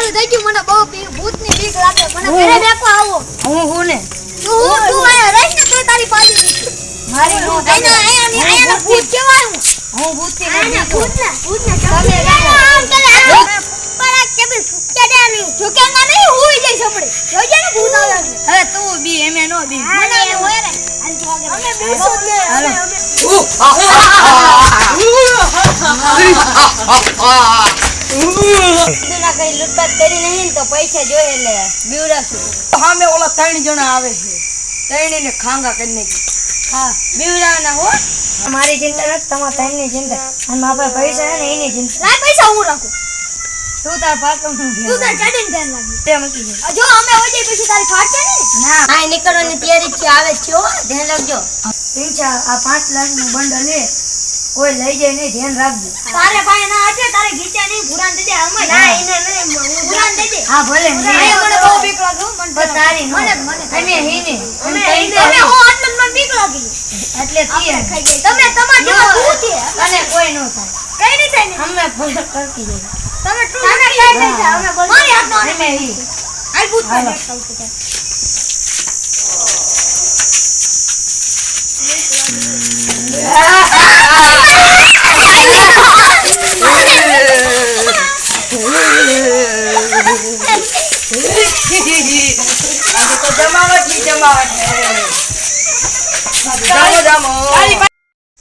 મોડું થઈ ગયું મને બહુ ભૂતની બીક લાગે મને ઘરે બેકો આવો હું ને તું આયા રહીશ ને તો તારી પાડી દીધી મારી નો આયા ભૂત કેવાય હું ભૂતથી ભૂતને તમે આમ કરે પર કેબલ ચડ્યા નહીં ઝુકેંગા નહીં હુઈ જઈ સપડે જોજે ને ભૂત આવે હવે તું બી એમે નો બી મને એમ હોય રે અમે બેસો જ ને હાલો ના કઈ લૂંટપાટ કરી નહીં તો પૈસા જોઈએ એટલે બીવડાશું સામે ઓલા 3 જણા આવે છે 3 ને ખાંગા કરી નાખી હા બીવડાવના હો મારી ચિંતા નથી તમારા તાઈની ચિંતા અને મારા પૈસા હે ને એની ચિંતા લાય પૈસા હું રાખું તું તાર પાછળ હું તું તાર ચડીને ધ્યાન રાખી તે મૂકી દે જો અમે હોય જઈ પછી તારી ફાટશે ને ના આ નીકળવાની તૈયારી છે આવે છે હો ધ્યાન રાખજો પિંચા આ 5 લાખનું બંડલ લે કોઈ લઈ જાય નહીં ધ્યાન રાખજો તારે ભાઈ ના આજે તારે ગીચા નહીં ભુરાન દે દે અમે ના એને નહીં ભુરાન દે દે હા ભલે મને બહુ બીક લાગે મને તારી મને અમે હીને અમે હું આટલું મને બીક લાગી એટલે તીએ તમે તમાર જેવા ભૂત છે અને કોઈ નો થાય કઈ નહીં થાય ને અમે ફોન કરતી જઈએ તમે ટ્રુ કઈ નહીં થાય અમે બોલ મારી હાથનો અમે હી આઈ ભૂત હાલો.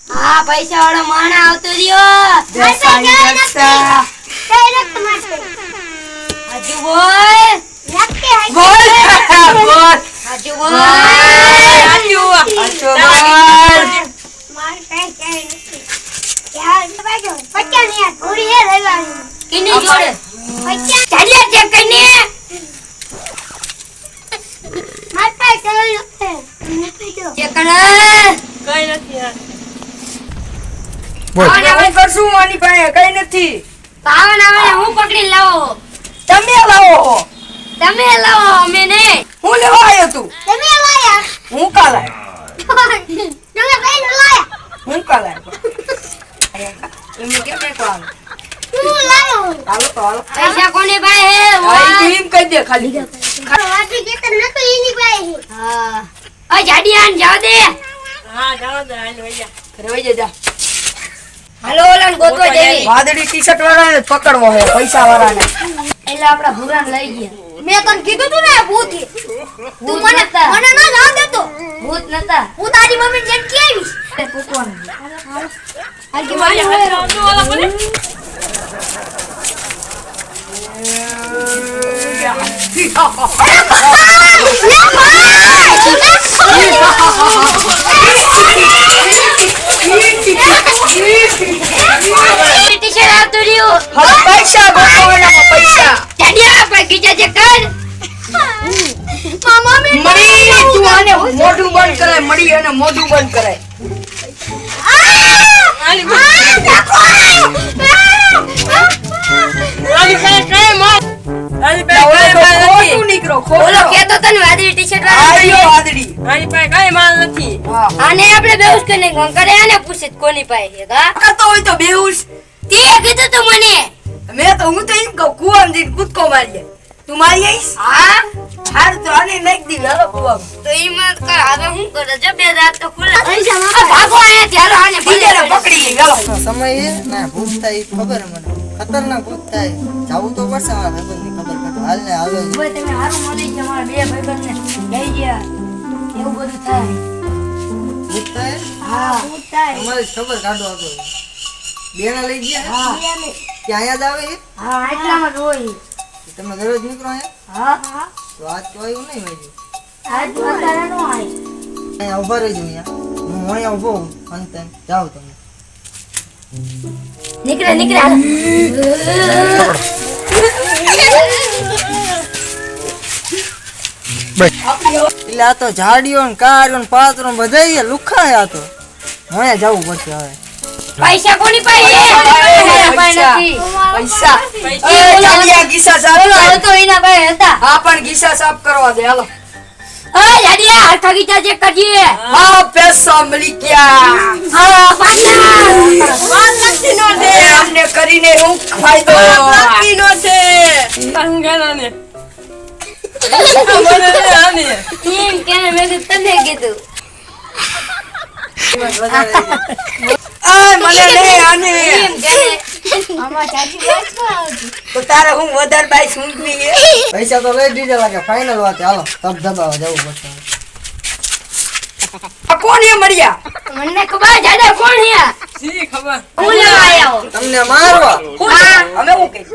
હા પૈસા વાળો માણા આવતો રહ્યો હાજુ બોલ હાજુ બોલ કિની જોડે ચાલ્યા ચેક કરીને ચેક કર કઈ નથી યાર બોલ આને હું કરશું આની પાસે કઈ નથી પાવન આવે હું પકડી લાવો તમે લાવો તમે લાવો અમે નહીં હું લેવા આવ્યો તું હું કાલ આવ્યો હું કાલ આવ્યો એમને કેમ નહીં કાલ હાલો તો હાલો પૈસા કોની પાસે હે તું એમ કહી દે ખાલી હા આ જાડિયાન જાવ દે હા જાઓ દે હાલ વઈ જા હાલો ઓલાને ગોતવા જઈએ વાદળી ટી-શર્ટ વાળાને પકડવો હે પૈસા વાળાને એટલે આપડા ભૂરાન લઈ ગયા મેં તને કીધું તું ને ભૂત છે. તું મને નતા. મને ના જાવ દેતો ભૂત નતા હું તારી મમ્મી જેમ કે આવીશ તે પૂછવાનું હાલ કે મારી હોય ટી-શર્ટ આવતું રહ્યું હવે પૈસા ગોતવાના પૈસા જાડિયા પર ગીજા જે કર મળી તું આને મોઢું બંધ કરાય મળી અને મોઢું બંધ કરાય ઓલો કેતો તને વાદળી ટી-શર્ટ વાળો વાદળી હા. આને આપણે બેઉસ કરીને કરે આને પૂછે કોની પાસે છે કા કરતો હોય તો બેહુશ તે કીધું તું મને હું તો એમ કહું કુવામાં જઈને કૂદકો મારી જાય તું મારી આવીશ હા હારું તો આને નાખી દીધી હાલો કુવામાં તો ઈમાં કર હવે હું કરે જો બે રાત તો ખુલ્લા પૈસા આ ભાગો આયાથી હાલો આને બીજાને પકડી ગઈ હાલો સમય છે ને ભૂત થાય ઈ ખબર હે મને ખતરનાક ભૂત થાય જાવું તો પડશે મારા ભાઈબંધની ખબર કાઢો હાલ ને હાલો ભાઈ તમે હારું મળી ગયા મારા બે ભાઈબંધને લઈ ગયા એવું બધું થાય ભૂત થાય હા તમારી ખબર કાઢો આગળ બેના લઈ ગયા હા ત્યાં અહીંયા જ આવે છે હા આટલામાં જ હોય તમે દરરોજ નીકળો અહીંયા હા તો આજ તો આવ્યું નહીં હોય આજ વધારે નો આય અહીંયા ઉભા રહેજો અહીંયા હું અહીંયા ઉભો હું અંતે જાઓ તમે નીકળે નીકળે એટલે આ તો ઝાડીઓ ને કાળીઓ ને પાત્રો ને બધા લુખા આ તો અહીંયા જવું પડશે હવે પૈસા કોની પાસે પૈસા પૈસા એ ચાલિયા ગીસા સાફ ઓલો કર. હતો એના પાસે હતા હા પણ ગીસા સાફ કરવા દે હાલો ઓય જાડિયા હરખા ગીચા ચેક કરજે હા પૈસા મળી ગયા હા પાછા અમને કરીને હું ફાયદો એમ કેને મેં તો તને કીધું મને નહીં આને એમ કેને તો તારે હું વધારે બાઈ સૂંઘવી હે પૈસા તો લઈ દીધા લાગે ફાઇનલ વાત હાલો તબ દબાવા જવું પડશે આ કોણ હે મળ્યા મને ખબર જાડા કોણ હે હું લેવા આયો તમને મારવા અમે હું કહી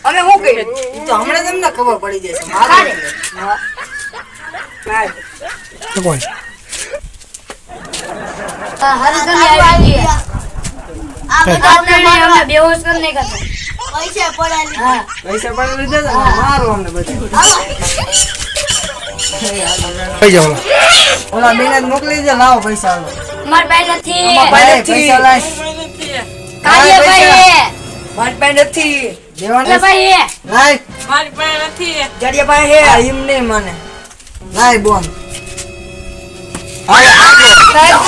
અમે હું કહી ઈ તો હમણાં તમને ખબર પડી જશે કાલે હર ગમે આવી ગયા આ બધા આપણે હમણાં બેહોશ કરને કરતા પૈસા પડ્યા હા પૈસા પણ લીધા હતા ને મારો અમને બધા ઓલા બેને જ મોકલી દે લાવો પૈસા હાલો માર ભાઈ નથી ભાઈ પૈસા લાય કાલે ભાઈ મારી પાસે નથી દેવાના ભાઈ લાય જડિયા પાસે હે આ એમ નહીં મને લાય બોન ભાઈ